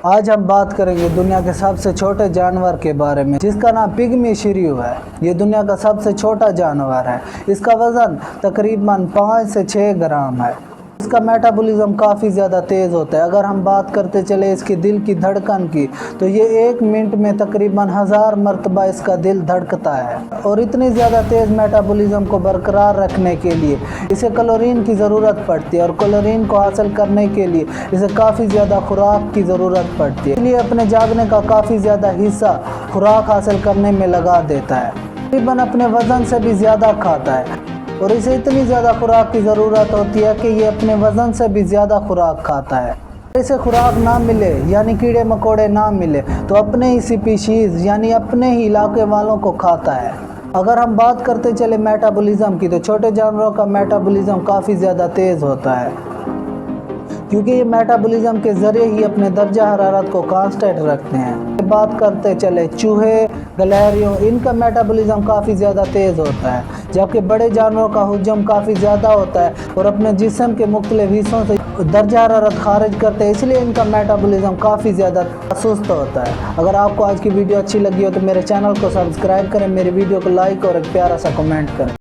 آج ہم بات کریں گے دنیا کے سب سے چھوٹے جانور کے بارے میں، جس کا نام پگمی شریو ہے۔ یہ دنیا کا سب سے چھوٹا جانور ہے۔ اس کا وزن تقریباً 5 سے 6 گرام ہے۔ اس کا میٹابولزم کافی زیادہ تیز ہوتا ہے۔ اگر ہم بات کرتے چلے اس کی دل کی دھڑکن کی، تو یہ 1 منٹ میں تقریباً 1000 مرتبہ اس کا دل دھڑکتا ہے۔ اور اتنی زیادہ تیز میٹابولزم کو برقرار رکھنے کے لیے اسے کیلورین کی ضرورت پڑتی ہے، اور کیلورین کو حاصل کرنے کے لیے اسے کافی زیادہ خوراک کی ضرورت پڑتی ہے۔ اس لیے اپنے جاگنے کا کافی زیادہ حصہ خوراک حاصل کرنے میں لگا دیتا ہے۔ تقریباً اپنے وزن سے بھی زیادہ کھاتا ہے، اور اسے اتنی زیادہ خوراک کی ضرورت ہوتی ہے کہ یہ اپنے وزن سے بھی زیادہ خوراک کھاتا ہے۔ اگر اسے خوراک نہ ملے، یعنی کیڑے مکوڑے نہ ملے، تو اپنے ہی سپیشیز یعنی اپنے ہی علاقے والوں کو کھاتا ہے۔ اگر ہم بات کرتے چلے میٹابولزم کی، تو چھوٹے جانوروں کا میٹابولزم کافی زیادہ تیز ہوتا ہے، کیونکہ یہ میٹابولزم کے ذریعے ہی اپنے درجہ حرارت کو کانسٹنٹ رکھتے ہیں۔ بات کرتے چلے چوہے، گلہریوں، ان کا میٹابولزم کافی زیادہ تیز ہوتا ہے، جبکہ بڑے جانوروں کا حجم کافی زیادہ ہوتا ہے اور اپنے جسم کے مختلف حصوں سے درجہ حرارت خارج کرتے ہیں، اس لیے ان کا میٹابولزم کافی زیادہ سست ہوتا ہے۔ اگر آپ کو آج کی ویڈیو اچھی لگی ہو تو میرے چینل کو سبسکرائب کریں، میری ویڈیو کو لائک اور ایک پیارا سا کمنٹ کریں۔